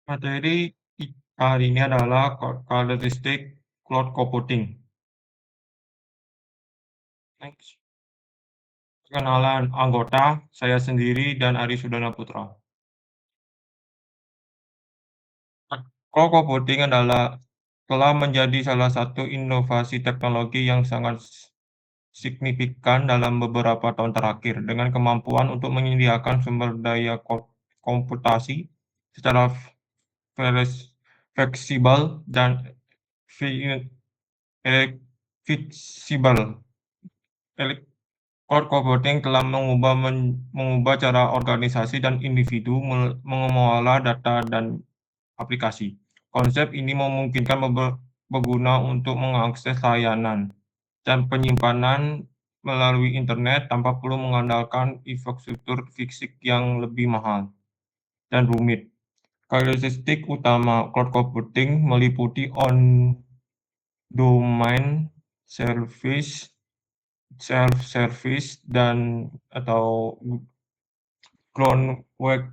Materi hari ini adalah karakteristik cloud computing. Next. Perkenalan anggota, saya sendiri dan Ari Sudana Putra. Cloud computing telah menjadi salah satu inovasi teknologi yang sangat signifikan dalam beberapa tahun terakhir, dengan kemampuan untuk menyediakan sumber daya komputasi secara fleksibel dan fleksibel. Cloud computing telah mengubah cara organisasi dan individu mengelola data dan aplikasi. Konsep ini memungkinkan pengguna untuk mengakses layanan dan penyimpanan melalui internet tanpa perlu mengandalkan infrastruktur fisik yang lebih mahal dan rumit. Karakteristik utama cloud computing meliputi on-domain service, self-service, atau groundwork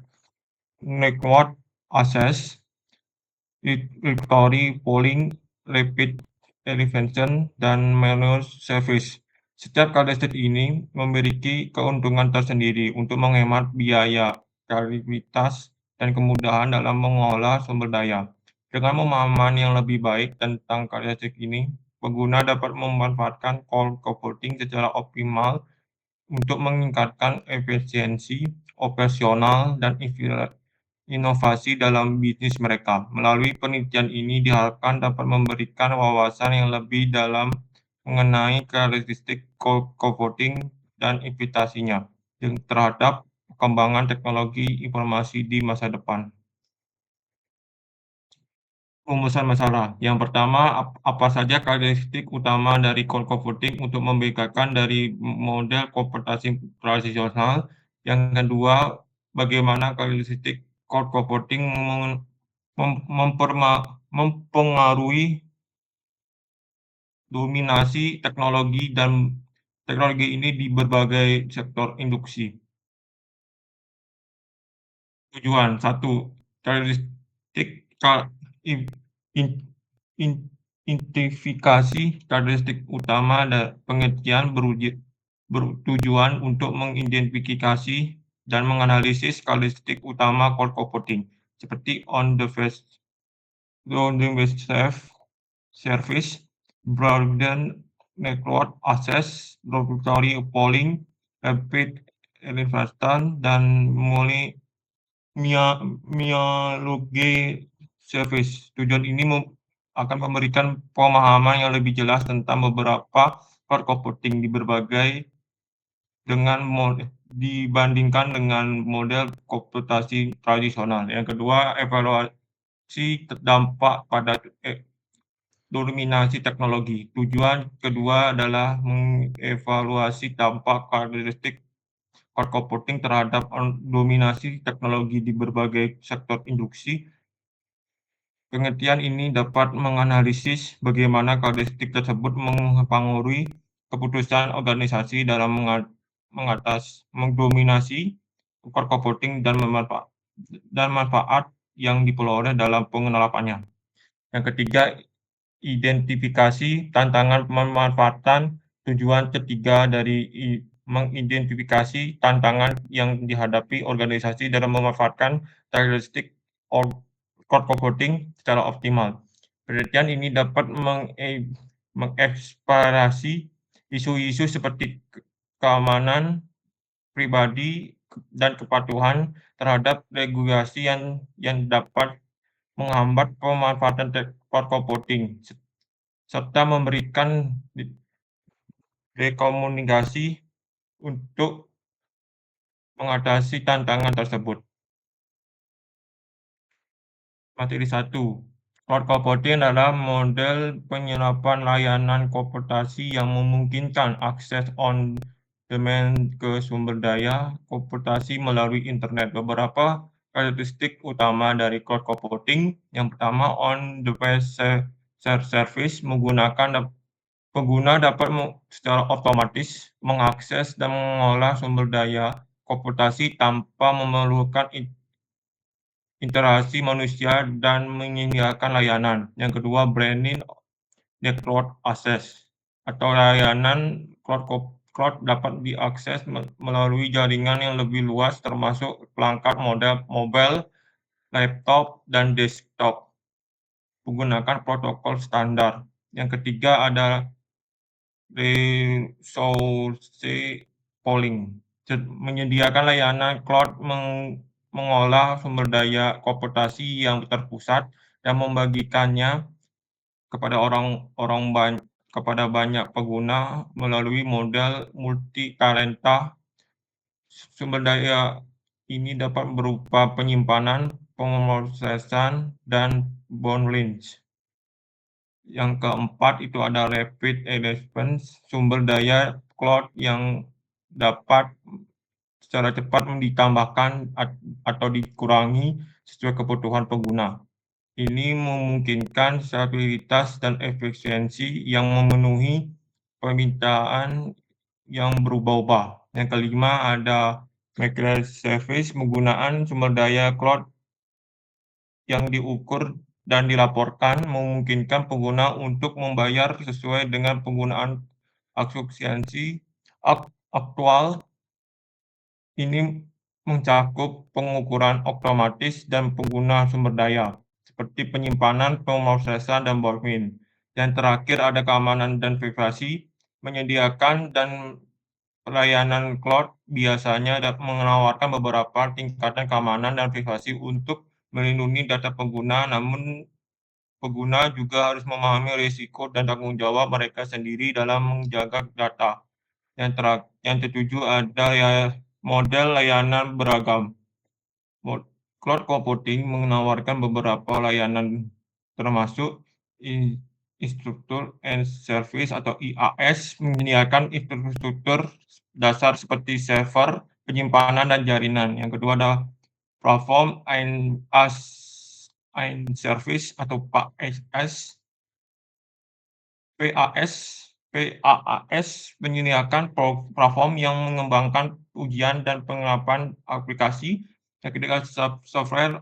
network access, recovery, polling, rapid intervention, dan manual service. Setiap karakteristik ini memiliki keuntungan tersendiri untuk menghemat biaya, kreativitas, dan kemudahan dalam mengolah sumber daya. Dengan pemahaman yang lebih baik tentang karakteristik ini, pengguna dapat memanfaatkan cloud computing secara optimal untuk meningkatkan efisiensi operasional dan inovasi dalam bisnis mereka. Melalui penelitian ini diharapkan dapat memberikan wawasan yang lebih dalam mengenai karakteristik cloud computing dan implikasinya terhadap perkembangan teknologi informasi di masa depan. Rumusan masalah. Yang pertama, apa saja karakteristik utama dari cloud computing untuk membedakan dari model komputasi tradisional. Yang kedua, bagaimana karakteristik cloud computing mempengaruhi dominasi teknologi ini di berbagai sektor industri. Tujuan. 1. Karakteristik identifikasi karakteristik utama dan pengertian bertujuan untuk mengidentifikasi dan menganalisis karakteristik utama cloud computing, seperti on-device service, broaden network access, regulatory polling, rapid intervention, dan mialogi service. Tujuan ini akan memberikan pemahaman yang lebih jelas tentang beberapa cloud computing dibandingkan dengan model komputasi tradisional. Yang kedua, evaluasi dampak pada dominasi teknologi. Tujuan kedua adalah mengevaluasi dampak karakteristik cloud computing terhadap dominasi teknologi di berbagai sektor industri. Pengertian ini dapat menganalisis bagaimana karakteristik tersebut mempengaruhi keputusan organisasi dalam mendominasi cloud computing dan manfaat yang diperoleh dalam penerapannya. Yang ketiga, identifikasi tantangan pemanfaatan. Tujuan ketiga dari mengidentifikasi tantangan yang dihadapi organisasi dalam memanfaatkan karakteristik cloud computing secara optimal. Penelitian ini dapat mengeksplorasi isu-isu seperti keamanan pribadi dan kepatuhan terhadap regulasi yang dapat menghambat pemanfaatan cloud computing, serta memberikan rekomendasi untuk mengatasi tantangan tersebut. Materi 1. Cloud computing adalah model penyerapan layanan komputasi yang memungkinkan akses on-demand ke sumber daya komputasi melalui internet. Beberapa karakteristik utama dari cloud computing. Yang pertama, on-device service, pengguna dapat secara otomatis mengakses dan mengolah sumber daya komputasi tanpa memerlukan interaksi manusia dan menyediakan layanan. Yang kedua, branding network access atau layanan cloud dapat diakses melalui jaringan yang lebih luas termasuk perangkat model mobile, laptop, dan desktop menggunakan protokol standar. Yang ketiga ada resource pooling, menyediakan layanan cloud mengolah sumber daya komputasi yang terpusat dan membagikannya kepada kepada banyak pengguna melalui model multi-talenta. Sumber daya ini dapat berupa penyimpanan, pemrosesan, dan downlink. Yang keempat itu ada rapid response, sumber daya cloud yang dapat secara cepat ditambahkan atau dikurangi sesuai kebutuhan pengguna. Ini memungkinkan stabilitas dan efisiensi yang memenuhi permintaan yang berubah-ubah. Yang kelima ada microservice, penggunaan sumber daya cloud yang diukur dan dilaporkan memungkinkan pengguna untuk membayar sesuai dengan penggunaan asumsi aktual. Ini mencakup pengukuran otomatis dan pengguna sumber daya, seperti penyimpanan, pemrosesan, dan backup. Yang terakhir ada keamanan dan privasi, menyediakan dan layanan cloud biasanya menawarkan beberapa tingkatan keamanan dan privasi untuk melindungi data pengguna, namun pengguna juga harus memahami risiko dan tanggung jawab mereka sendiri dalam menjaga data. Yang ketujuh ada ya model layanan beragam. Cloud computing menawarkan beberapa layanan termasuk infrastructure and service atau IaaS, menyediakan infrastruktur dasar seperti server, penyimpanan, dan jaringan. Yang kedua ada platform as service atau PaaS. PaaS menyediakan platform yang mengembangkan ujian dan pengelapan aplikasi. Yang ketiga software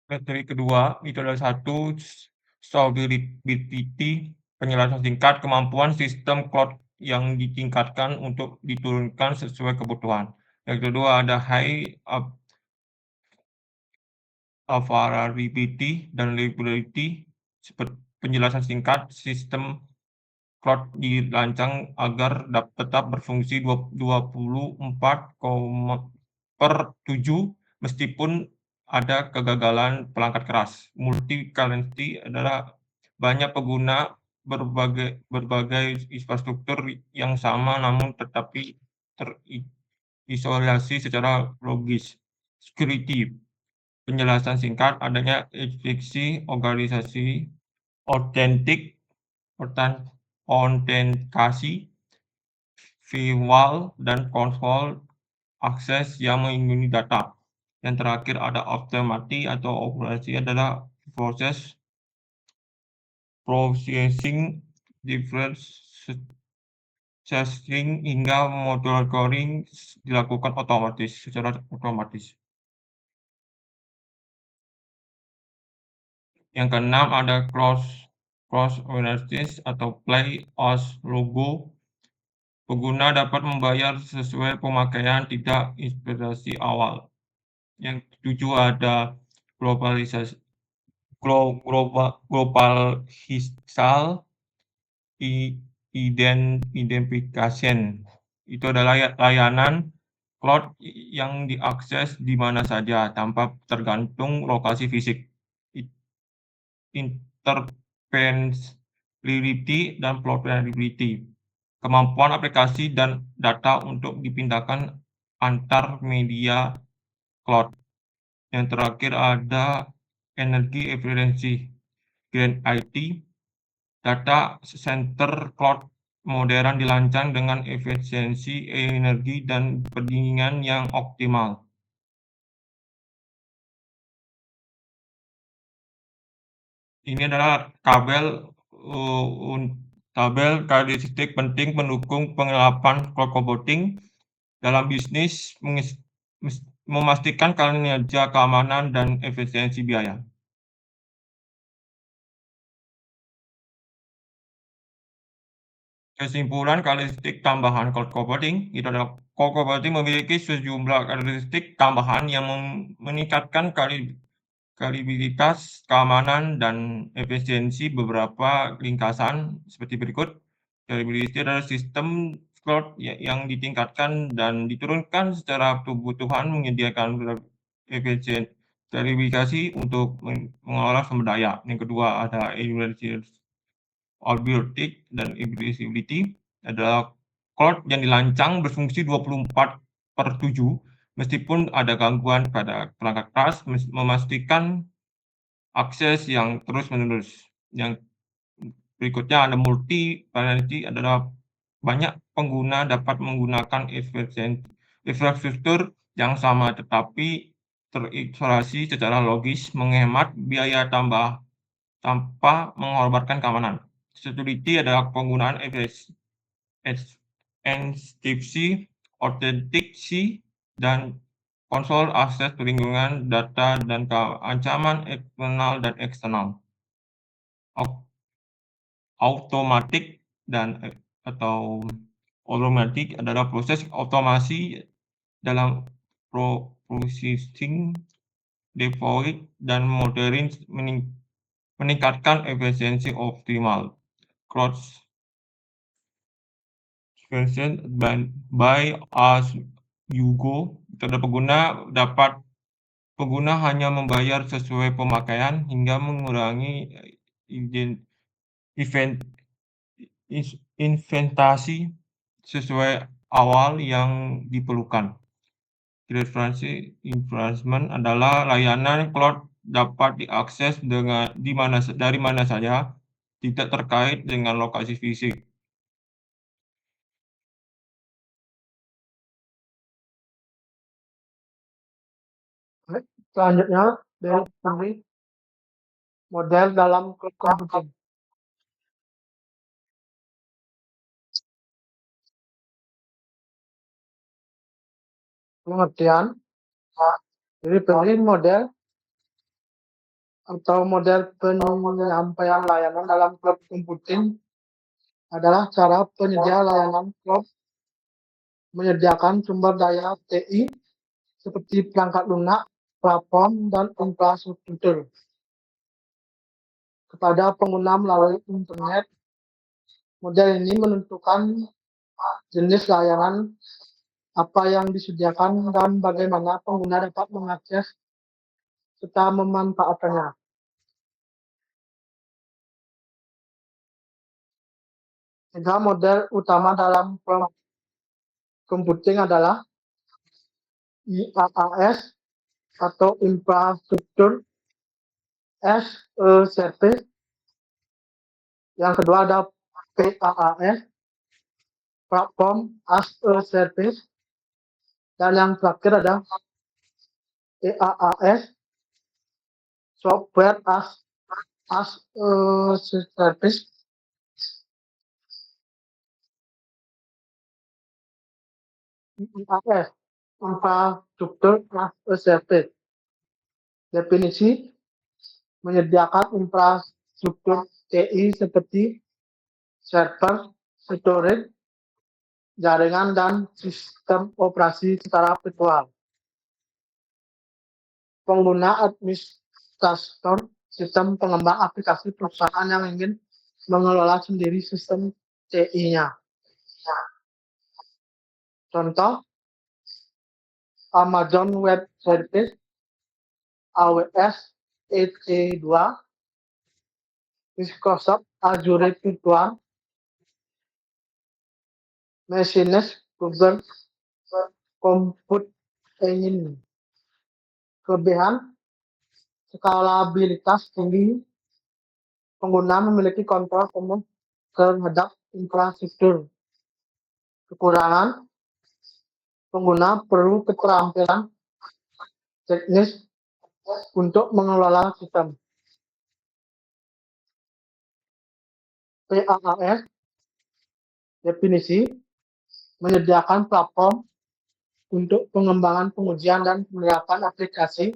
materi kedua itu adalah satu stability, penjelasan singkat, kemampuan sistem cloud yang ditingkatkan untuk diturunkan sesuai kebutuhan. Yang kedua ada high availability dan reliability, penjelasan singkat, sistem cloud dirancang agar tetap berfungsi 24/7 meskipun ada kegagalan perangkat keras. Multi-tenancy adalah banyak pengguna berbagai infrastruktur yang sama namun tetapi terisolasi secara logis. Security, penjelasan singkat, adanya enkripsi organisasi, autentikasi, firewall, dan kontrol akses yang melindungi data. Yang terakhir ada otomasi atau operasi adalah processing, difference setting hingga monitoring dilakukan secara otomatis. Yang keenam ada cross ownership atau play as logo. Pengguna dapat membayar sesuai pemakaian, tidak inspirasi awal. Yang ketujuh ada globalisasi, identification. Itu adalah layanan cloud yang diakses di mana saja tanpa tergantung lokasi fisik. Interoperability dan portability, kemampuan aplikasi dan data untuk dipindahkan antar media cloud. Yang terakhir ada energi efisiensi, Green IT, data center cloud modern dirancang dengan efisiensi energi dan pendinginan yang optimal. Ini adalah tabel karakteristik penting pendukung penerapan cloud computing dalam bisnis, memastikan kinerja, keamanan, dan efisiensi biaya. Kesimpulan karakteristik tambahan cloud computing itu adalah cloud computing memiliki sejumlah karakteristik tambahan yang meningkatkan kredibilitas, keamanan, dan efisiensi beberapa ringkasan seperti berikut. Kredibilitas adalah sistem cloud yang ditingkatkan dan diturunkan secara kebutuhan menyediakan efisien verifikasi untuk mengolah sumber daya. Yang kedua ada Albertic dan Invisibility adalah cloud yang dirancang berfungsi 24/7 meskipun ada gangguan pada perangkat keras, memastikan akses yang terus-menerus. Yang berikutnya ada multi-tenancy adalah banyak pengguna dapat menggunakan infrastruktur yang sama tetapi terisolasi secara logis, menghemat biaya tambah tanpa mengorbankan keamanan. Security adalah penggunaan enkripsi, autentikasi, dan kontrol akses perlindungan data dan ancaman internal dan eksternal. Automatik atau otomatik adalah proses otomasi dalam processing, deploy, dan monitoring meningkatkan efisiensi optimal. Cloud version by as you go, pengguna hanya membayar sesuai pemakaian hingga mengurangi investasi sesuai awal yang diperlukan. Referensi investment adalah layanan cloud dapat diakses dari mana saja, tidak terkait dengan lokasi fisik. Selanjutnya dari model dalam cloud computing. Pengertian, jadi pilih model atau model penyampaian layanan dalam cloud computing adalah cara penyedia layanan cloud menyediakan sumber daya TI seperti perangkat lunak, platform, dan infrastruktur kepada pengguna melalui internet. Model ini menentukan jenis layanan apa yang disediakan dan bagaimana pengguna dapat mengakses serta memanfaatkannya. Tiga model utama dalam cloud computing adalah IaaS atau infrastruktur as a service. Yang kedua ada PaaS, platform as a service. Dan yang terakhir ada EaaS, software as a service. IaaS, infrastruktur as a service. Definisi menyediakan infrastruktur TI seperti server, storage, jaringan, dan sistem operasi secara virtual. Pengguna administrator, sistem pengembang aplikasi perusahaan yang ingin mengelola sendiri sistem TI-nya. Contoh, Amazon Web Service (AWS EC2), Microsoft Azure Virtual Machines, Google Compute Engine. Kelebihan skalabilitas tinggi, pengguna memiliki kontrol penuh terhadap infrastruktur. Kekurangan, pengguna perlu keterampilan teknis untuk mengelola sistem. PaaS definisi menyediakan platform untuk pengembangan, pengujian, dan penerapan aplikasi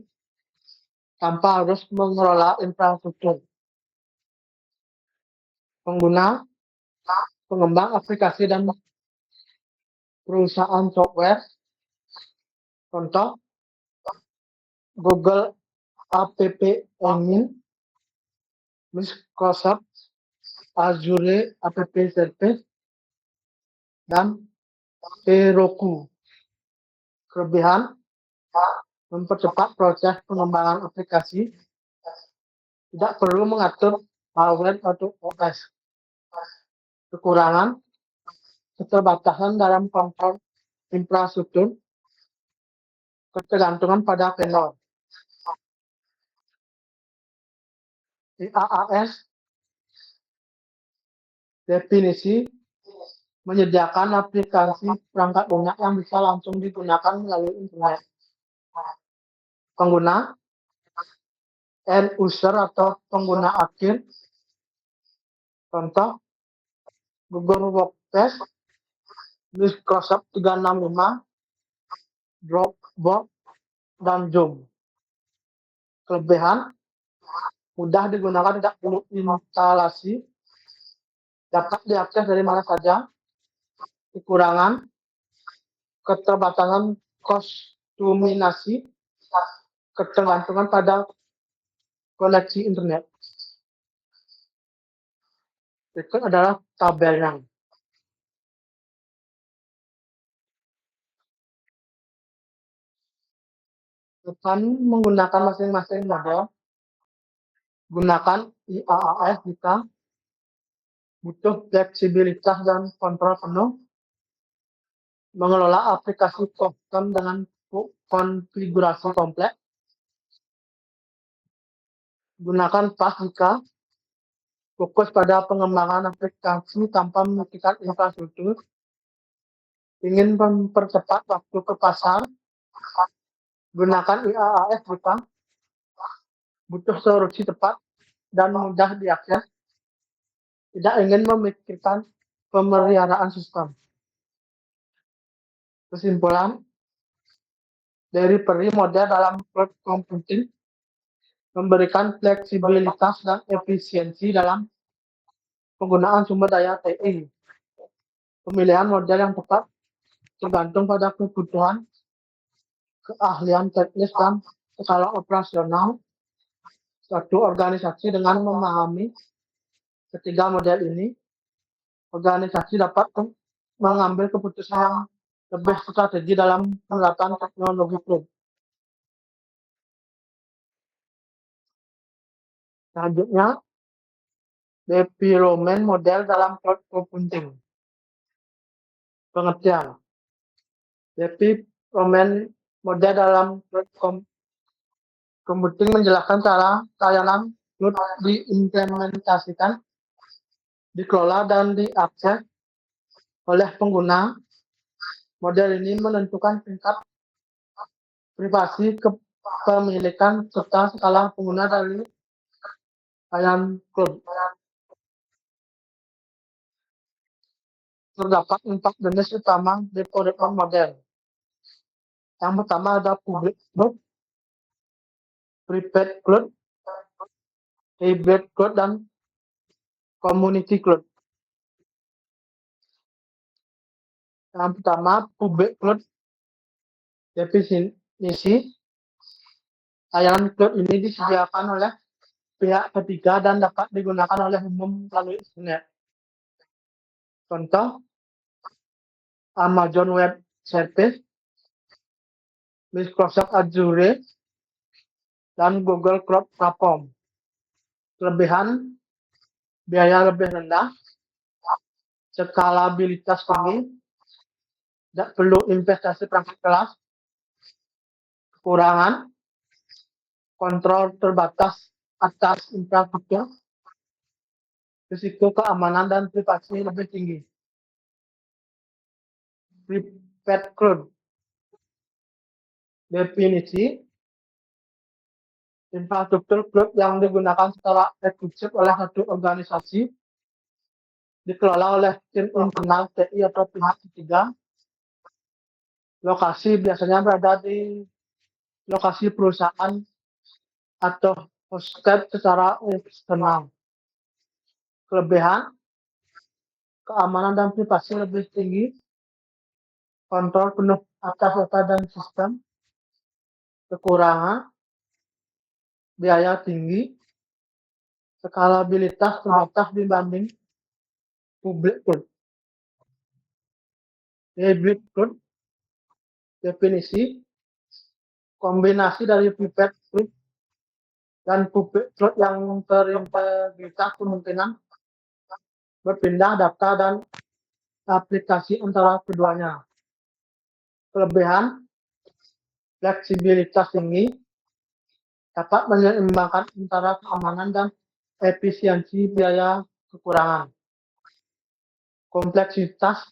tanpa harus mengelola infrastruktur. Pengguna, pengembang aplikasi, dan perusahaan software. Contoh, Google App Engine, Microsoft Azure App Service, dan Heroku. Kelebihan, mempercepat proses pengembangan aplikasi, tidak perlu mengatur hardware atau OS. Kekurangan, keterbatasan dalam kontrol infrastruktur, ketergantungan pada vendor. IaaS definisi menyediakan aplikasi perangkat lunak yang bisa langsung digunakan melalui internet. Pengguna, end user atau pengguna akhir. Contoh, Google Workspace, Microsoft 365, Dropbox, dan Zoom. Kelebihan, mudah digunakan, tidak perlu instalasi, dapat diakses dari mana saja. Kekurangan, keterbatasan kostuminasi, ketergantungan pada koneksi internet. Berikut adalah tabelnya. Depan menggunakan masing-masing model. Gunakan IaaS jika butuh fleksibilitas dan kontrol penuh. Mengelola aplikasi custom dengan konfigurasi kompleks. Gunakan PaaS jika fokus pada pengembangan aplikasi tanpa memikirkan infrastruktur. Ingin mempercepat waktu ke pasar. Gunakan IaaS jika butuh solusi tepat dan mudah diakses. Tidak ingin memikirkan pemeliharaan sistem. Kesimpulan, dari model dalam cloud computing memberikan fleksibilitas dan efisiensi dalam penggunaan sumber daya TI. Pemilihan model yang tepat tergantung pada kebutuhan, keahlian teknis, dan skala operasional suatu organisasi. Dengan memahami ketiga model ini, organisasi dapat mengambil keputusan yang lebih strategi dalam penerapan teknologi cloud. Selanjutnya, development model dalam cloud computing. Pengertian. Development model dalam cloud computing menjelaskan cara layanan cloud diimplementasikan, dikelola, dan diakses oleh pengguna. Model ini menentukan tingkat privasi, kepemilikan, serta skala pengguna dari layanan cloud. Terdapat 4 jenis utama development model. Yang pertama ada public cloud, private cloud, hybrid cloud, dan community cloud. Yang pertama, public cloud. Definisi, layanan cloud ini disediakan oleh pihak ketiga dan dapat digunakan oleh umum melalui internet. Contoh, Amazon Web Service, Microsoft Azure, dan Google Cloud Platform. Kelebihan, biaya lebih rendah, skalabilitas tinggi, tidak perlu investasi perangkat keras, kekurangan, kontrol terbatas atas infrastruktur, risiko keamanan dan privasi lebih tinggi. Private cloud. Definisi, infrastruktur cloud yang digunakan secara eksklusif oleh satu organisasi, dikelola oleh tim internal TI atau pihak ketiga. Lokasi biasanya berada di lokasi perusahaan atau hosted secara eksternal. Kelebihan, keamanan dan privasi lebih tinggi, kontrol penuh atas data dan sistem. Kekurangan, biaya tinggi, skalabilitas terbatas dibanding public cloud. Hybrid cloud. Definisi, kombinasi dari private cloud dan public cloud yang terintegritas, kemungkinan berpindah data dan aplikasi antara keduanya. Kelebihan, fleksibilitas tinggi, dapat menyeimbangkan antara keamanan dan efisiensi. Biaya kekurangan. Kompleksitas,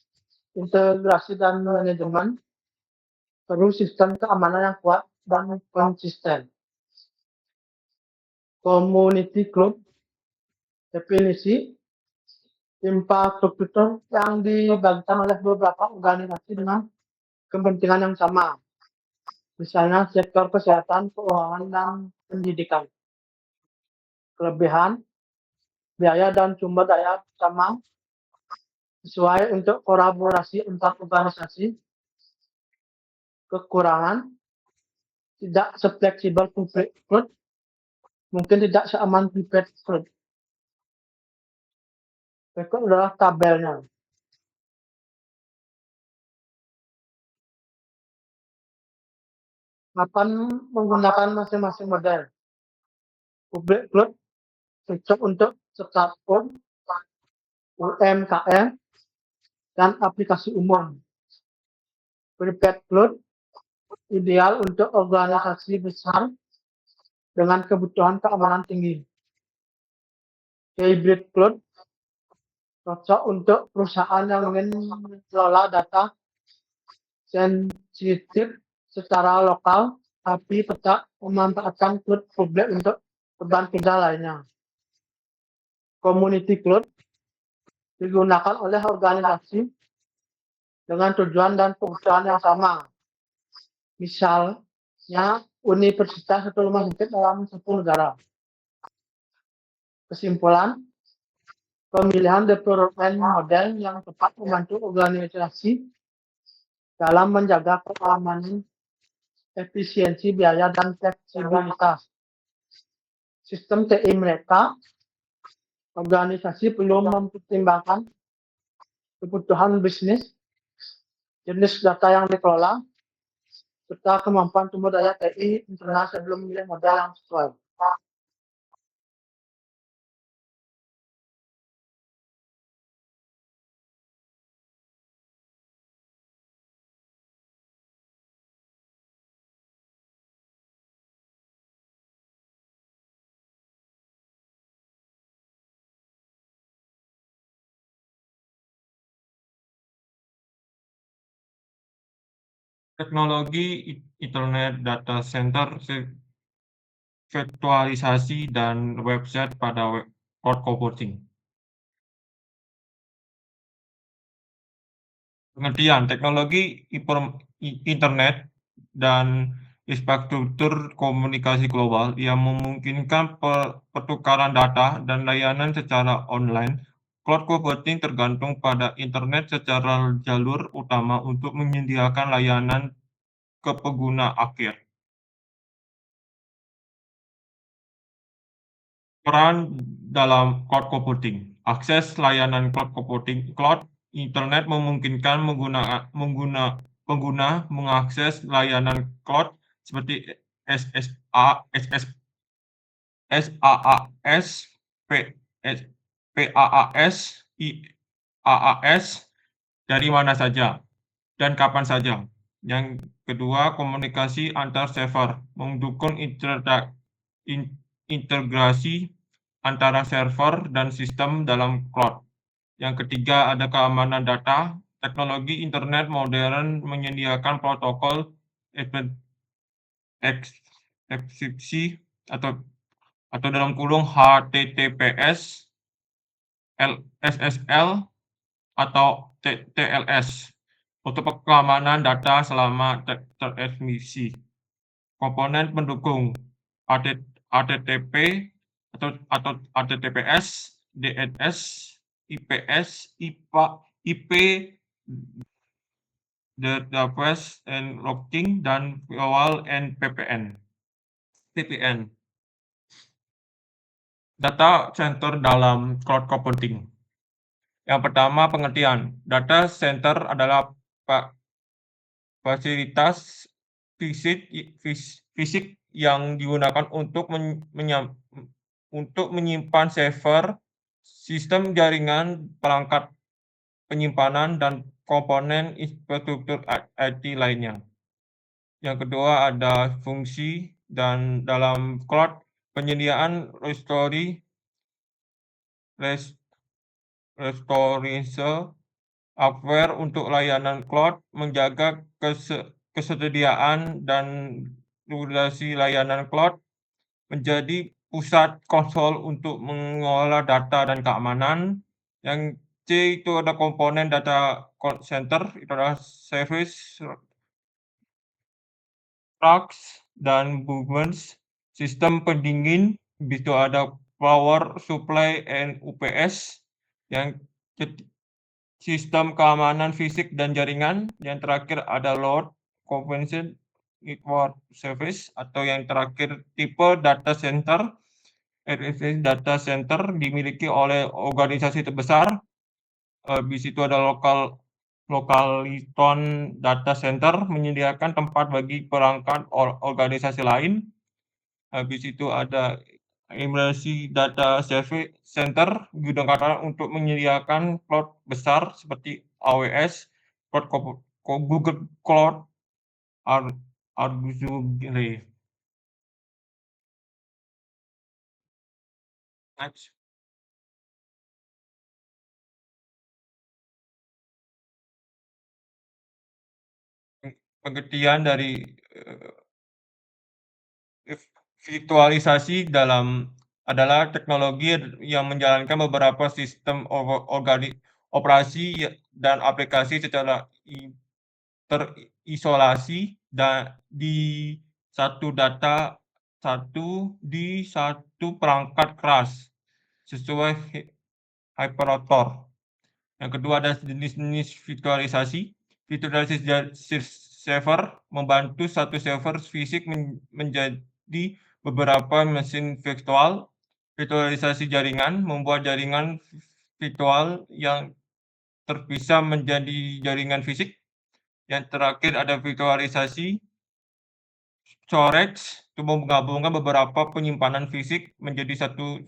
integrasi dan manajemen, perlu sistem keamanan yang kuat dan konsisten. Community cloud. Definisi, infrastruktur yang dibagikan oleh beberapa organisasi dengan kepentingan yang sama, misalnya sektor kesehatan, keuangan, dan pendidikan. Kelebihan, biaya dan sumber daya sama, sesuai untuk kolaborasi antar organisasi. Kekurangan, tidak sefleksibel public cloud, mungkin tidak seaman private cloud. Berikut adalah tabelnya. Kapan menggunakan masing-masing model? Public cloud cocok untuk startup, UMKM, dan aplikasi umum. Private cloud ideal untuk organisasi besar dengan kebutuhan keamanan tinggi. Hybrid cloud cocok untuk perusahaan yang ingin mengelola data sensitif secara lokal, tapi tetap memanfaatkan cloud publik untuk beban kerja lainnya. Community cloud digunakan oleh organisasi dengan tujuan dan kebutuhan yang sama. Misalnya universitas atau rumah sakit dalam satu negara. Kesimpulan, pemilihan development model yang tepat membantu organisasi dalam menjaga keamanan, efisiensi, biaya, dan fleksibilitas sistem TI mereka. Organisasi perlu mempertimbangkan kebutuhan bisnis, jenis data yang dikelola, serta kemampuan sumber daya TI internal sebelum memilih model yang sesuai. Teknologi Ethernet data center, virtualisasi, dan website pada cloud computing. Pengertian, teknologi internet dan infrastruktur komunikasi global yang memungkinkan pertukaran data dan layanan secara online. Cloud computing tergantung pada internet secara jalur utama untuk menyediakan layanan ke pengguna akhir. Peran dalam cloud computing. Akses layanan cloud computing. Cloud internet memungkinkan pengguna mengakses layanan cloud seperti SaaS, PaaS, IaaS dari mana saja dan kapan saja. Yang kedua, komunikasi antar server, mendukung integrasi antara server dan sistem dalam cloud. Yang ketiga, ada keamanan data. Teknologi internet modern menyediakan protokol ekskripsi atau dalam kurung HTTPS, SSL, atau TLS untuk keamanan data selama tertransmisi. Komponen pendukung HTTP atau HTTPS, DNS, IPS, IP, database and logging, dan firewall and VPN. Data center dalam cloud computing. Yang pertama, pengertian. Data center adalah fasilitas fisik yang digunakan untuk menyimpan server, sistem jaringan, perangkat penyimpanan, dan komponen infrastruktur IT lainnya. Yang kedua, ada fungsi, dan dalam cloud penyediaan restoration hardware untuk layanan cloud, menjaga kesediaan dan durasi layanan cloud, menjadi pusat konsol untuk mengelola data dan keamanan. Yang C itu ada komponen data center, itu adalah service, racks, dan movements, sistem pendingin, itu ada power supply and UPS. Yang sistem keamanan fisik dan jaringan. Yang terakhir ada load prevention network service, atau yang terakhir tipe data center. Data center dimiliki oleh organisasi terbesar. Habis itu ada Localiton Data Center, menyediakan tempat bagi perangkat organisasi lain. Habis itu ada Emergency Data Service Center, digunakan untuk menyediakan cloud besar seperti AWS, Google Cloud, Azure. Next. Pengertian dari virtualisasi adalah teknologi yang menjalankan beberapa sistem operasi dan aplikasi secara terisolasi dan di satu perangkat keras sesuai hyperauthor. Yang kedua ada jenis-jenis virtualisasi. Virtualisasi server membantu satu server fisik menjadi beberapa mesin virtual. Virtualisasi jaringan membuat jaringan virtual yang terpisah menjadi jaringan fisik. Yang terakhir ada virtualisasi storage, itu menggabungkan beberapa penyimpanan fisik menjadi satu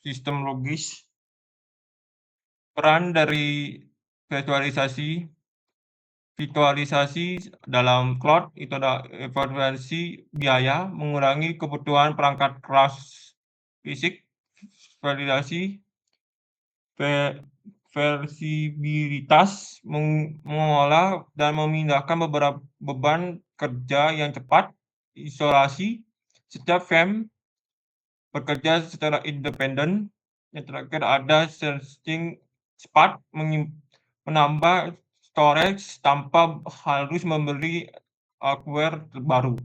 sistem logis. Peran dari virtualisasi dalam cloud itu ada efisiensi biaya, mengurangi kebutuhan perangkat keras fisik, validasi, versibilitas, mengolah dan memindahkan beberapa beban kerja yang cepat, isolasi, setiap VM bekerja secara independen. Yang terakhir ada searching cepat, menambah storage tanpa harus membeli hardware terbaru.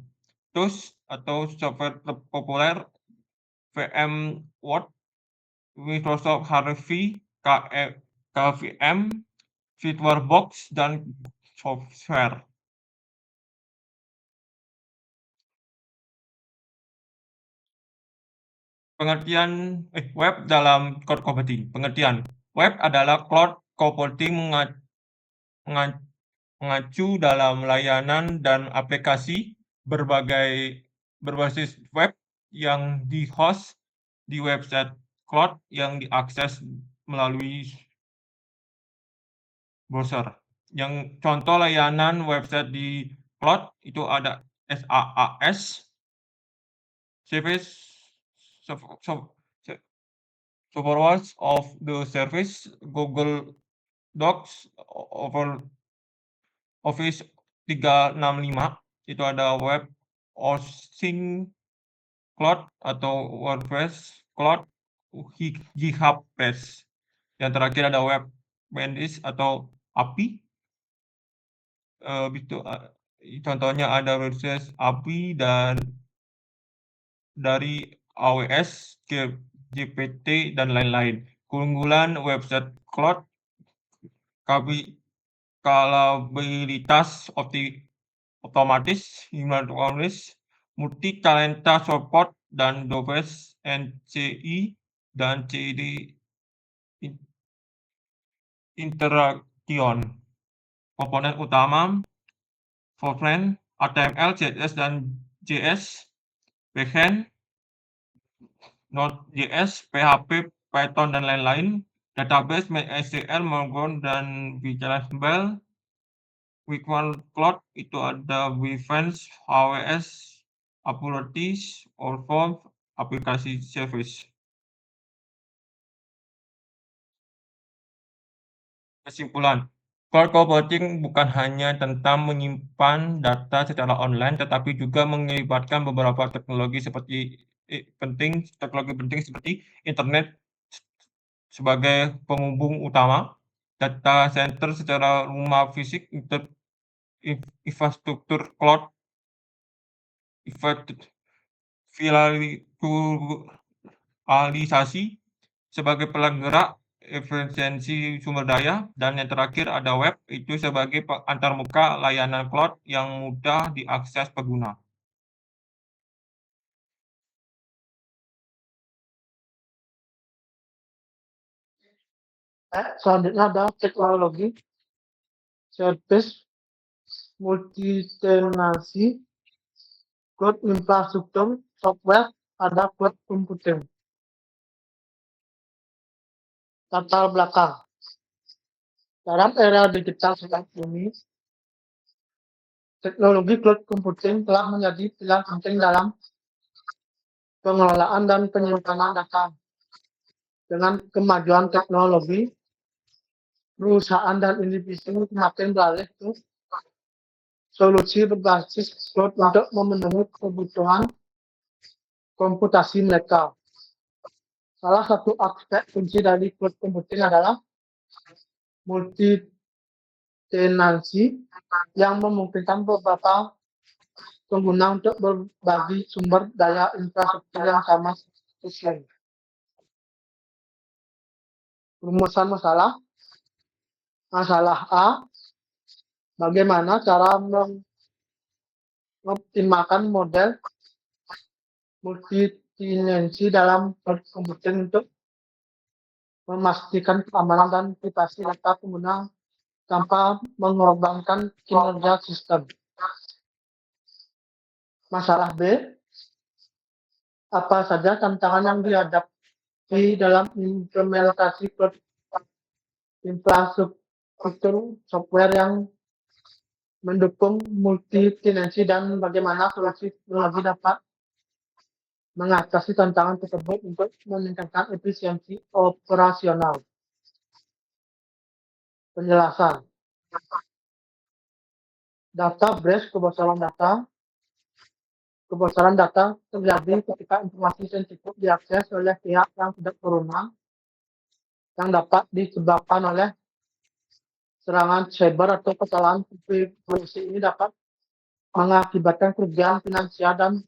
Tools atau software terpopuler VMware, Microsoft Hyper-V, KVM, VirtualBox, dan software. Pengertian web dalam cloud computing. Pengertian web adalah cloud computing mengacu dalam layanan dan aplikasi berbasis web yang di-host di website cloud yang diakses melalui browser. Yang contoh layanan website di cloud itu ada SaaS, Service Supervisor of the Service, Google Docs, Office 365, itu ada web hosting cloud atau WordPress cloud, GitHub Press. Yang terakhir ada web Bandis atau API. Itu contohnya ada WordPress API dan dari AWS, GPT dan lain-lain. Keunggulan website cloud, skalabilitas otomatis, multi-talenta support, dan Dobes NCI dan CID interaction. Komponen utama frontend HTML, CSS dan JS, backend Node.js, PHP, Python dan lain-lain, database MySQL, Mongo dan Visual Wikman Cloud itu ada Behance, AWS, Kubernetes, Orform, aplikasi service. Kesimpulan, cloud computing bukan hanya tentang menyimpan data secara online, tetapi juga melibatkan beberapa teknologi penting seperti internet sebagai penghubung utama, data center secara rumah fisik, infrastruktur cloud, virtualisasi sebagai penggerak efisiensi sumber daya, dan yang terakhir ada web itu sebagai antarmuka layanan cloud yang mudah diakses pengguna. Selanjutnya ada teknologi service multitenancy, cloud infrastruktur, software, ada cloud computing. Latar belakang. Dalam era digital saat ini, teknologi cloud computing telah menjadi pilar penting dalam pengelolaan dan penyimpanan data. Dengan kemajuan teknologi, perusahaan dan individu semakin beralih ke solusi berbasis cloud untuk memenuhi kebutuhan komputasi mereka. Salah satu aspek kunci dari cloud computing adalah multi-tenancy yang memungkinkan beberapa pengguna untuk berbagi sumber daya infrastruktur yang sama sesuai. Rumusan masalah A, bagaimana cara mengoptimalkan model multi-tenancy dalam cloud computing untuk memastikan keamanan dan privasi data pengguna tanpa mengorbankan kinerja sistem. Masalah B, apa saja tantangan yang dihadapi dalam implementasi cloud infrastruktur software yang mendukung multi-tenancy dan bagaimana solusi teknologi dapat mengatasi tantangan tersebut untuk meningkatkan efisiensi operasional. Penjelasan. Data breach, kebocoran data. Kebocoran data terjadi ketika informasi sensitif diakses oleh pihak yang tidak berwenang, yang dapat disebabkan oleh serangan cyber atau kesalahan privasi. Ini dapat mengakibatkan kerugian finansial dan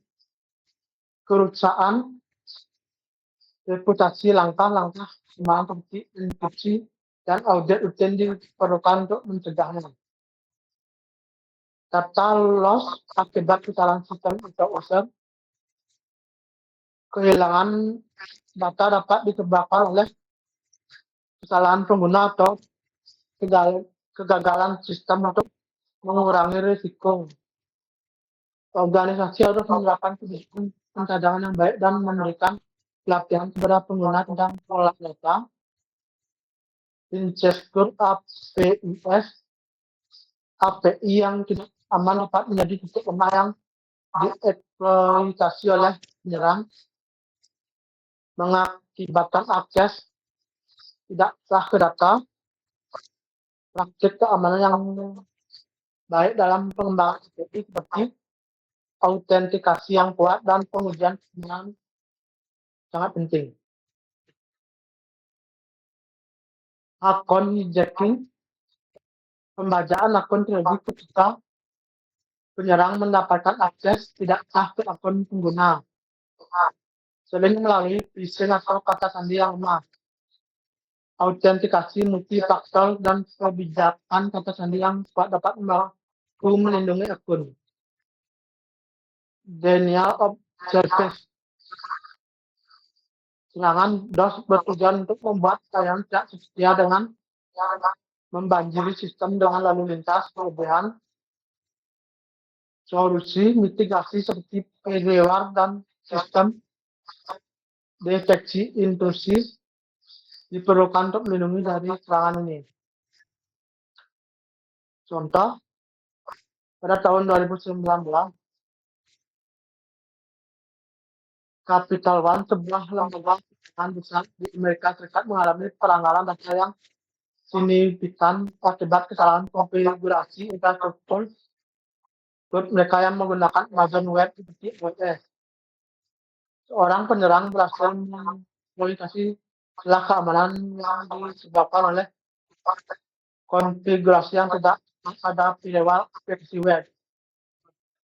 kerusakan reputasi. Langkah-langkah seperti enkripsi dan audit rutin diperlukan untuk mencegahnya. Data loss akibat kesalahan sistem atau user. Kehilangan data dapat disebabkan oleh kesalahan pengguna atau kegagalan sistem untuk mengurangi risiko. Organisasi harus menerapkan kebijakan pencadangan yang baik dan memberikan pelatihan kepada pengguna tentang pola data. Insecure APIs, API yang tidak aman dapat menjadi titik lemah yang dieksploitasi oleh penyerang, mengakibatkan akses tidak sah ke data, praktik keamanan yang baik dalam pengembangan API seperti autentikasi yang kuat dan pengujian keamanan sangat penting. Akun hijacking, pembajaan akun terjadi ketika penyerang mendapatkan akses tidak sah ke akun pengguna, sering melalui phishing atau kata sandi yang lemah. Autentikasi multifaktor dan kebijakan kata sandi yang kuat dapat membantu melindungi akun. Denial of service, serangan DOS bertujuan untuk membuat layanan tidak setia dengan membanjiri sistem dengan lalu lintas kelebihan. Solusi mitigasi seperti PDWAR dan sistem deteksi intrusi diperlukan untuk melindungi dari serangan ini. Contoh, pada tahun 2019, Capital One, sebuah lembaga keuangan besar di Amerika Serikat, mengalami pelanggaran data yang signifikan akibat kesalahan konfigurasi infrastruktur buat mereka yang menggunakan Amazon Web seperti AWS. Seorang penyerang berhasil mengeksploitasi celah keamanan yang disebabkan oleh konfigurasi yang tidak ada firewall aplikasi web.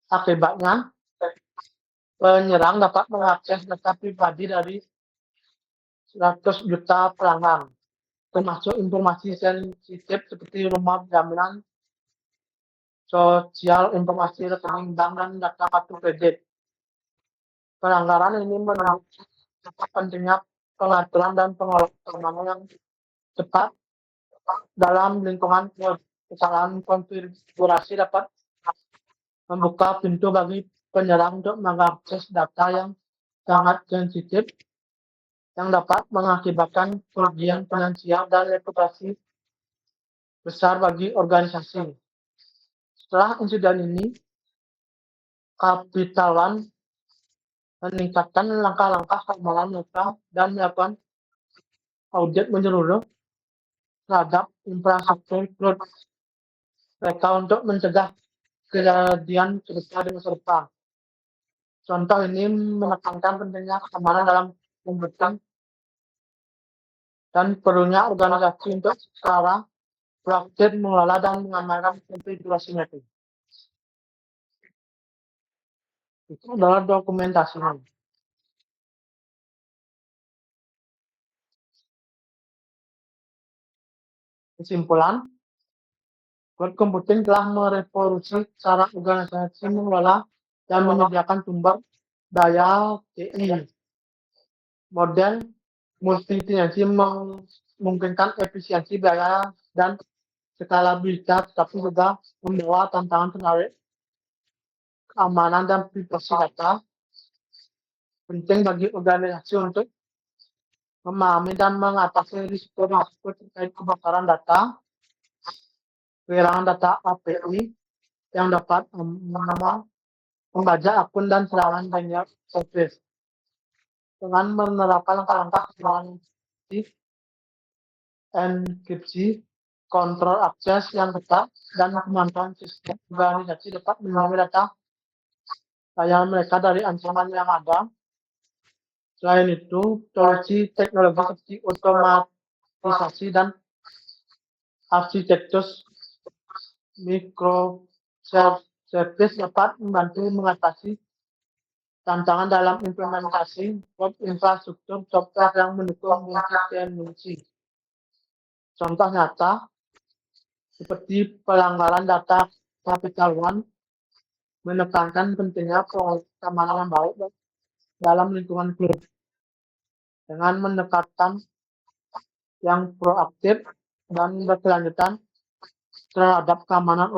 Akibatnya, penyerang dapat mengakses data pribadi dari 100 juta pelanggan, termasuk informasi sensitif seperti nomor jaminan sosial, informasi rekening bank, dan data kartu kredit. Pelanggaran ini menunjukkan pentingnya pengaturan dan pengelolaan keamanan yang cepat dalam lingkungan cloud. Kesalahan konfigurasi dapat membuka pintu bagi penyerang untuk mengakses data yang sangat sensitif yang dapat mengakibatkan kerugian finansial dan reputasi besar bagi organisasi. Setelah insiden ini, Capital One meningkatkan langkah-langkah keamanan mereka dan melakukan audit menyeluruh terhadap infrastruktur cloud mereka untuk mencegah kejadian serupa di masa depan. Contoh ini menekankan pentingnya keamanan dalam komputing dan perlunya organisasi untuk secara proaktif mengelola dan mengamankan konfigurasinya itu. Itu adalah dokumentasinya. Kesimpulan, cloud computing telah merevolusi cara organisasi mengelola dan menyediakan sumber daya TI. Model multi-tenancy memungkinkan efisiensi biaya dan skalabilitas, tapi juga membawa tantangan menarik keamanan dan privasi data. Penting bagi organisasi untuk memahami dan mengatasi risiko-risiko terkait kebakaran data, kehilangan data API yang dapat membajak akun dan serangan banyak service. Dengan menerapkan langkah-langkah keamanan enkripsi, kontrol akses yang ketat, dan kemampuan sistem organisasi dapat melindungi data layanan mereka dari ancaman yang ada. Selain itu, solusi teknologi seperti otomatisasi dan arsitektur microservice dapat membantu mengatasi tantangan dalam implementasi web infrastruktur software yang mendukung multi-tenancy. Contoh nyata seperti pelanggaran data Capital One menekankan pentingnya keamanan yang baik dalam lingkungan cloud. Dengan mendekatkan yang proaktif dan berkelanjutan terhadap keamanan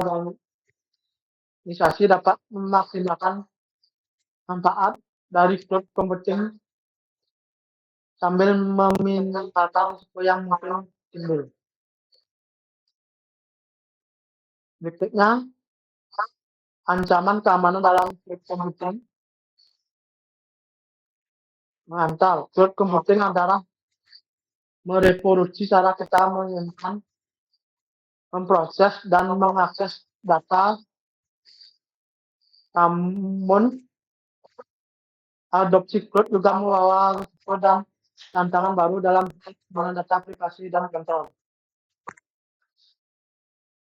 organisasi dapat memaksimalkan manfaat dari cloud computing sambil meminimalkan risiko yang mungkin timbul. Berikutnya, ancaman keamanan dalam cloud computing mengantar. Cloud computing adalah merevolusi cara kita menyimpan, memproses, dan mengakses data. Namun, adopsi cloud juga membawa risiko dan tantangan baru dalam penggunaan data privasi dan kontrol.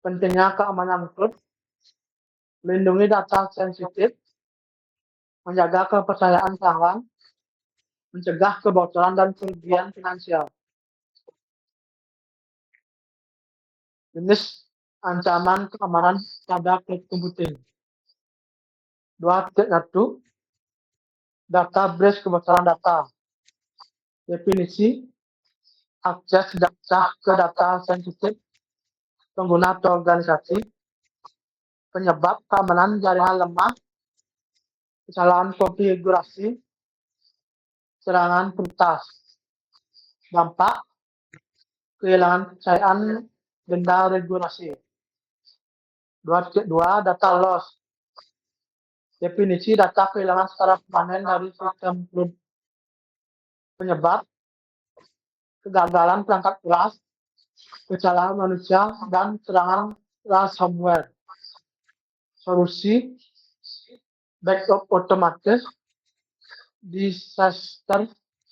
Pentingnya keamanan cloud, melindungi data sensitif, menjaga kepercayaan pelanggan, mencegah kebocoran dan kerugian finansial. Jenis ancaman keamanan pada cloud computing. 2.1 Data breach, kebocoran data. Definisi, akses data ke data sensitif pengguna atau organisasi. Penyebab keamanan jaringan lemah, kesalahan konfigurasi, serangan peretas. Dampak, kehilangan kepercayaan, denda regulasi. 2.2 Data loss. Definisi, data kehilangan secara permanen dari sistem cloud. Penyebab, kegagalan perangkat keras, kesalahan manusia, dan serangan ransomware. Solusi, backup otomatis, disaster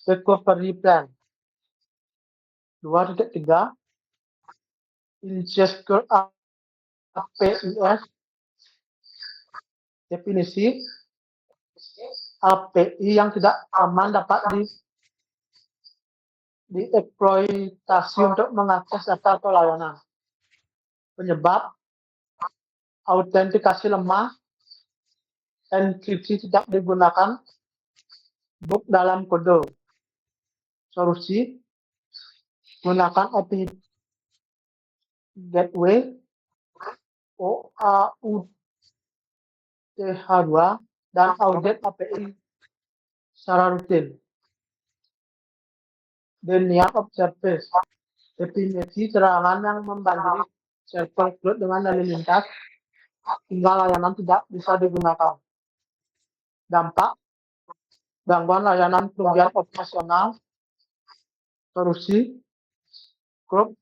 recovery plan. 2.3 Insecure APIs. Definisi, API yang tidak aman dapat dieksploitasi untuk mengakses data atau layanan. Penyebab, autentikasi lemah, enkripsi tidak digunakan, bug dalam kode. Solusi, gunakan API gateway, OAuth 2, dan audit API secara rutin. Denial of service. Definisi, serangan yang membanjiri server cloud dengan lalu lintas hingga layanan tidak bisa digunakan. Dampak, gangguan layanan, kerugian operasional. Solusi, group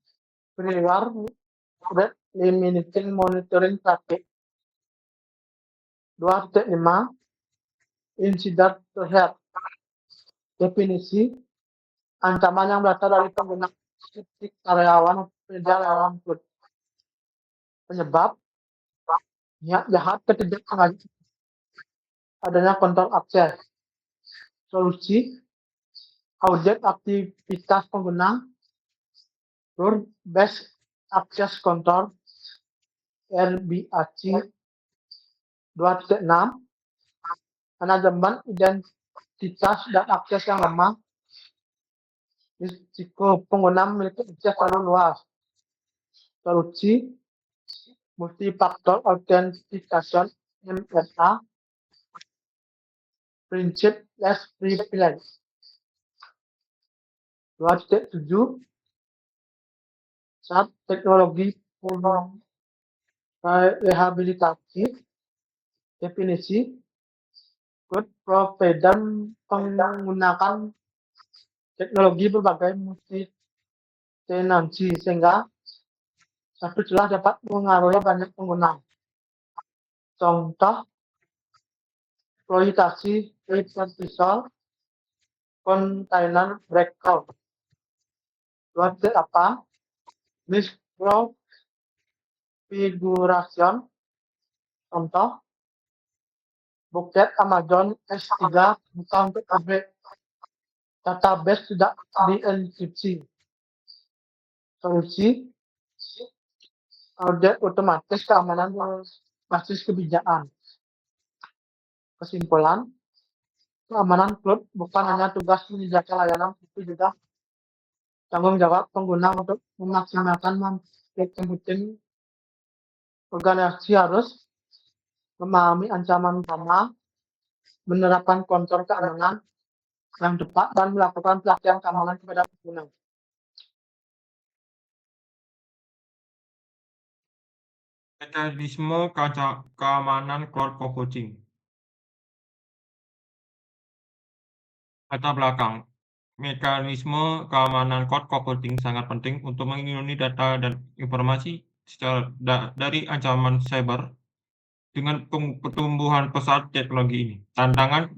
freeware with limiting monitoring traffic. 2.5 Incident threat. Definisi, ancaman yang berasal dari pengguna kritik karyawan penyedia layanan cloud. Penyebab, niat jahat, ketidaksengajaan, adanya kontrol akses. Solusi, audit aktivitas pengguna, rule based access control, RBAC. 2.6 Manajemen identitas dan akses yang lemah. Risiko pengguna memiliki akses terlalu luas. Solusi, multi-factor authentication (MFA), prinsip less privilege. 2.7 Saat teknologi rehabilitasi. Definisi, cloud provider menggunakan teknologi berbagai multi tenancy sehingga satu celah dapat mengaruhi banyak pengguna. Contoh, eksploitasi reversal container breakout. 2.8 misconfiguration. Contoh, buket Amazon S3 buka untuk publik, database tidak dienkripsi. Solusi, audit otomatis keamanan berbasis kebijakan. Kesimpulan, keamanan cloud bukan hanya tugas menyediakan layanan, tapi juga tanggung jawab pengguna untuk memaksimalkan manfaat computing. Organisasi harus memahami ancaman utama, menerapkan kontrol keamanan yang tepat, dan melakukan pelatihan keamanan kepada pengguna. Mekanisme keamanan cloud computing. Latar belakang. Mekanisme keamanan cloud computing sangat penting untuk melindungi data dan informasi dari ancaman cyber. Dengan pertumbuhan pesat teknologi ini, tantangan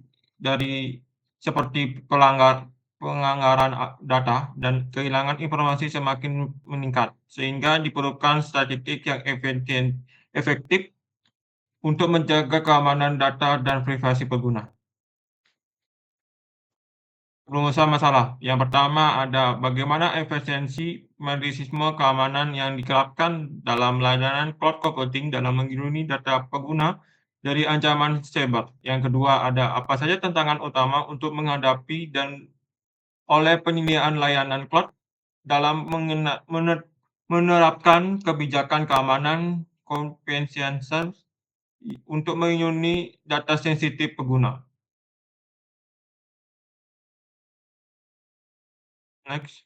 seperti penganggaran data dan kehilangan informasi semakin meningkat, sehingga diperlukan strategi yang efektif untuk menjaga keamanan data dan privasi pengguna. Rumusan masalah. Yang pertama ada bagaimana efisiensi mekanisme keamanan yang diterapkan dalam layanan cloud computing dalam melindungi data pengguna dari ancaman cyber. Yang kedua ada apa saja tantangan utama untuk menghadapi dan oleh penyediaan layanan cloud dalam menerapkan kebijakan keamanan komprehensif untuk melindungi data sensitif pengguna. Next.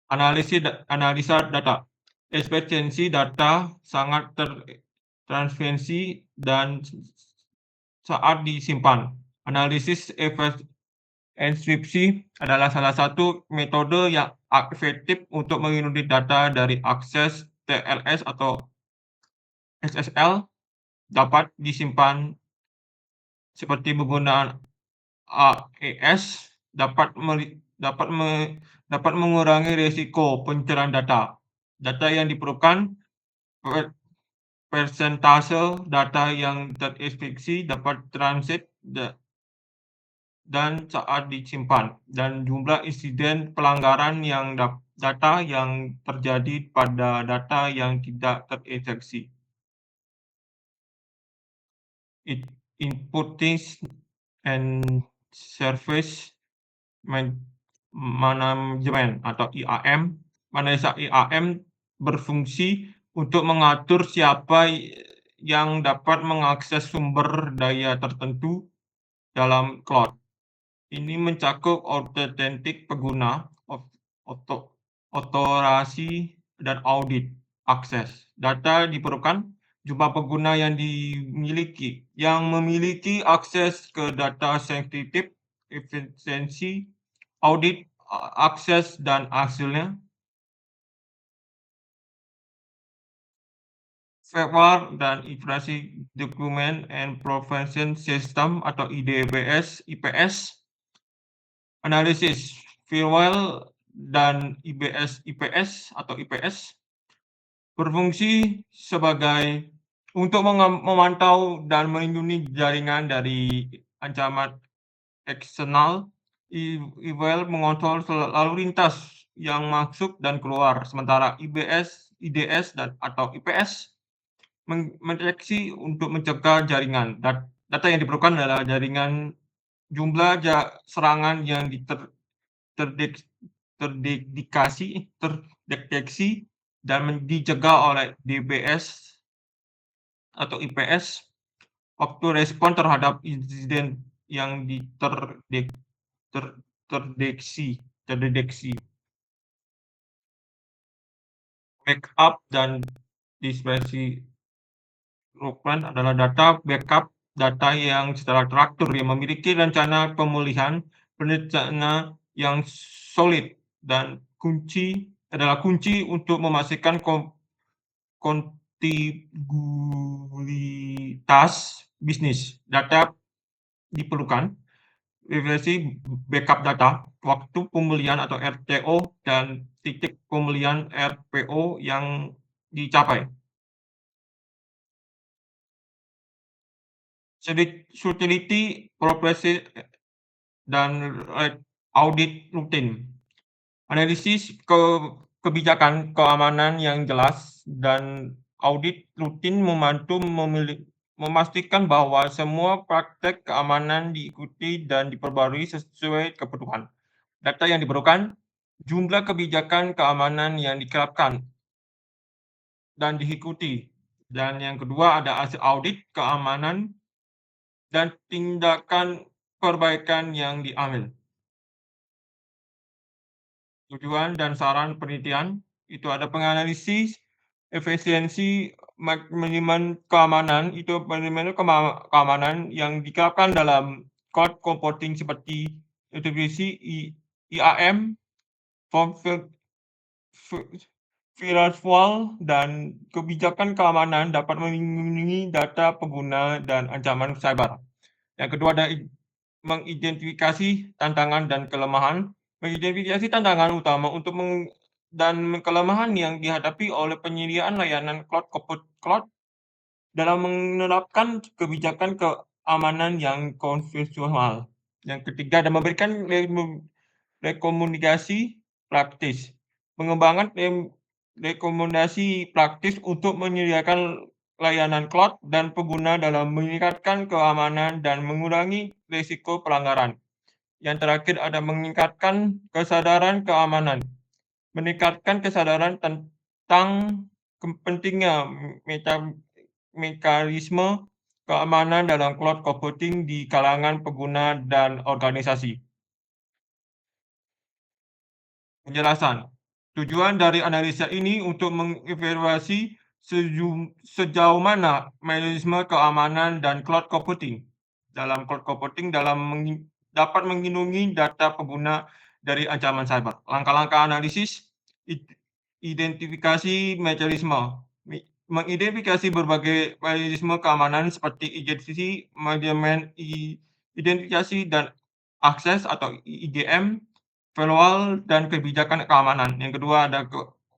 Analisa data. Efisiensi data sangat transferensi dan saat disimpan. Analisis enkripsi adalah salah satu metode yang efektif untuk melindungi data dari akses TLS atau SSL dapat disimpan seperti penggunaan AES dapat mengurangi risiko pencerahan data. Data yang diperlukan, persentase data yang terinfeksi dapat transit dan saat disimpan, dan jumlah insiden pelanggaran yang data yang terjadi pada data yang tidak terinfeksi. Inputting and Service Management atau IAM. Analisa IAM berfungsi untuk mengatur siapa yang dapat mengakses sumber daya tertentu dalam cloud. Ini mencakup autentik pengguna, otorasi, dan audit akses. Data diperlukan, jumlah pengguna yang memiliki akses ke data sensitif, efisiensi, audit, akses, dan hasilnya. Firmware dan Information Document and Prevention System atau IPS. Analisis firmware dan IPS berfungsi sebagai untuk memantau dan melindungi jaringan dari ancaman eksternal. IDS mengontrol lalu lintas yang masuk dan keluar, sementara IDS atau IPS mendeteksi untuk mencegah jaringan. Data yang diperlukan adalah jaringan, jumlah serangan yang terdeteksi dan dicegah oleh DBS atau IPS, waktu respon terhadap insiden yang terdeteksi. Backup dan dispersi adalah data backup, data yang secara teratur yang memiliki rencana pemulihan berencana yang solid dan kunci untuk memastikan kontinuitas bisnis. Data diperlukan, reversi backup data, waktu pemulihan atau RTO, dan titik pemulihan RPO yang dicapai. Utility, progresi, dan audit rutin. Analisis kebijakan keamanan yang jelas dan audit rutin membantu memastikan bahwa semua praktek keamanan diikuti dan diperbarui sesuai kebutuhan. Data yang diperlukan, jumlah kebijakan keamanan yang diterapkan dan diikuti, Dan yang kedua ada hasil audit keamanan dan tindakan perbaikan yang diambil. Tujuan dan saran penelitian itu ada penganalisis efisiensi manajemen keamanan, itu manajemen keamanan yang diterapkan dalam cloud computing seperti integrasi IAM, firewall, dan kebijakan keamanan dapat melindungi data pengguna dan ancaman cyber. Yang kedua ada mengidentifikasi tantangan dan kelemahan. Mengidentifikasi tantangan utama dan kelemahan yang dihadapi oleh penyediaan layanan cloud dalam menerapkan kebijakan keamanan yang konvensional. Yang ketiga ada memberikan rekomendasi praktis. Mengembangkan rekomendasi praktis untuk menyediakan layanan cloud dan pengguna dalam meningkatkan keamanan dan mengurangi risiko pelanggaran. Yang terakhir ada meningkatkan kesadaran keamanan. Meningkatkan kesadaran tentang pentingnya mekanisme keamanan dalam cloud computing di kalangan pengguna dan organisasi. Penjelasan. Tujuan dari analisa ini untuk mengevaluasi sejauh mana mekanisme keamanan dan cloud computing dapat melindungi data pengguna dari ancaman cyber. Langkah-langkah analisis, identifikasi mekanisme, mengidentifikasi berbagai mekanisme keamanan seperti manajemen identifikasi dan akses atau IDM, firewall, dan kebijakan keamanan. Yang kedua ada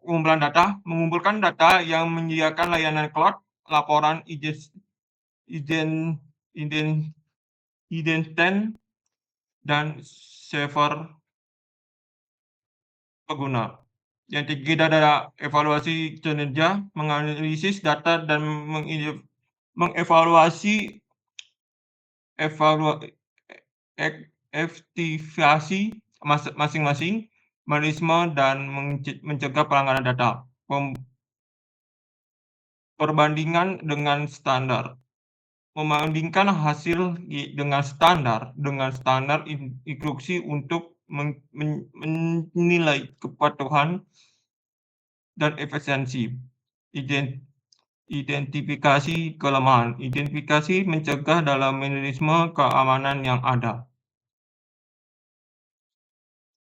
pengumpulan data, mengumpulkan data yang menyediakan layanan cloud, laporan identen, dan server pengguna. Yang ketiga adalah evaluasi kinerja, menganalisis data dan mengevaluasi efektivitas masing-masing mekanisme dan mencegah pelanggaran data. Perbandingan dengan standar. Membandingkan hasil dengan standar instruksi untuk menilai kepatuhan dan efisiensi. Identifikasi kelemahan. Identifikasi mencegah dalam mekanisme keamanan yang ada.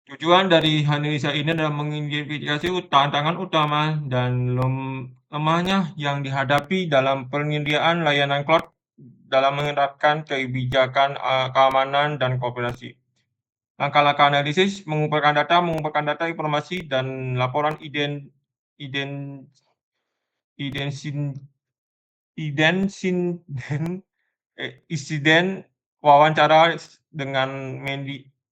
Tujuan dari analisa ini adalah mengidentifikasi tantangan utama dan lemahnya yang dihadapi dalam penyediaan layanan cloud dalam menerapkan kebijakan keamanan dan koordinasi. Langkah-langkah analisis, mengumpulkan data, informasi, dan laporan insiden, wawancara dengan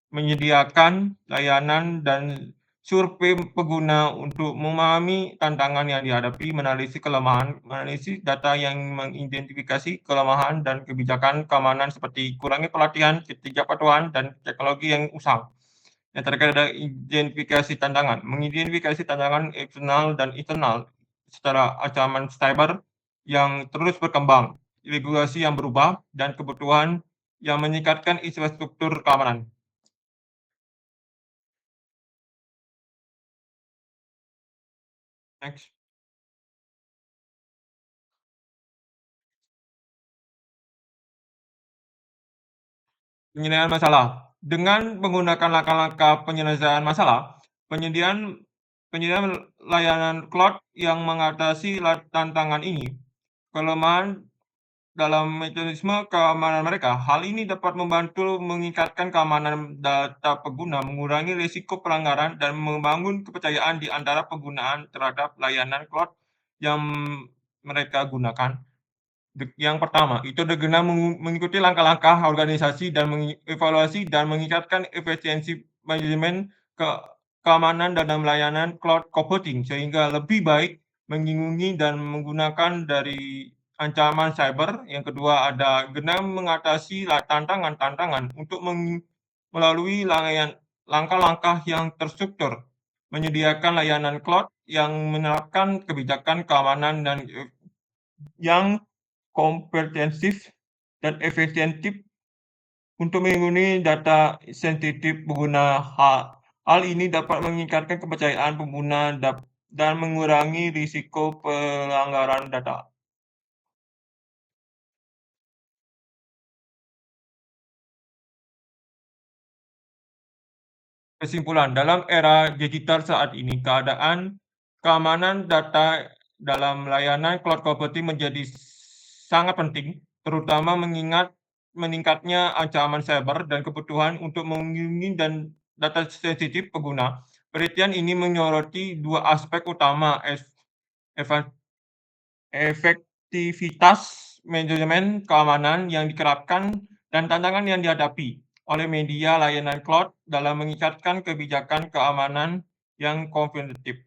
menyediakan layanan dan survei pengguna untuk memahami tantangan yang dihadapi, menganalisis kelemahan, menganalisis data yang mengidentifikasi kelemahan dan kebijakan keamanan seperti kurangi pelatihan, ketidakpatuhan, dan teknologi yang usang. Yang terakhir ada identifikasi tantangan, mengidentifikasi tantangan eksternal dan internal secara ancaman cyber yang terus berkembang, regulasi yang berubah, dan kebutuhan yang meningkatkan infrastruktur keamanan. Next. Penyelesaian masalah. Dengan menggunakan langkah-langkah penyelesaian masalah, penyediaan layanan cloud yang mengatasi tantangan ini, kelemahan dalam mekanisme keamanan mereka. Hal ini dapat membantu meningkatkan keamanan data pengguna, mengurangi risiko pelanggaran, dan membangun kepercayaan di antara penggunaan terhadap layanan cloud yang mereka gunakan. Yang pertama, itu dengan mengikuti langkah-langkah organisasi dan mengevaluasi dan meningkatkan efisiensi manajemen keamanan dalam layanan cloud computing sehingga lebih baik melindungi dan menggunakan dari ancaman cyber. Yang kedua ada guna mengatasi tantangan untuk melalui langkah-langkah yang terstruktur, menyediakan layanan cloud yang menerapkan kebijakan keamanan dan yang komprehensif dan efisientif untuk melindungi data sensitif pengguna. Hal ini dapat meningkatkan kepercayaan pengguna dan mengurangi risiko pelanggaran data. Kesimpulan, dalam era digital saat ini, keamanan data dalam layanan cloud computing menjadi sangat penting, terutama mengingat meningkatnya ancaman cyber dan kebutuhan untuk melindungi data sensitif pengguna. Penelitian ini menyoroti dua aspek utama, efektivitas manajemen keamanan yang diterapkan dan tantangan yang dihadapi oleh media layanan cloud dalam meningkatkan kebijakan keamanan yang kompetitif.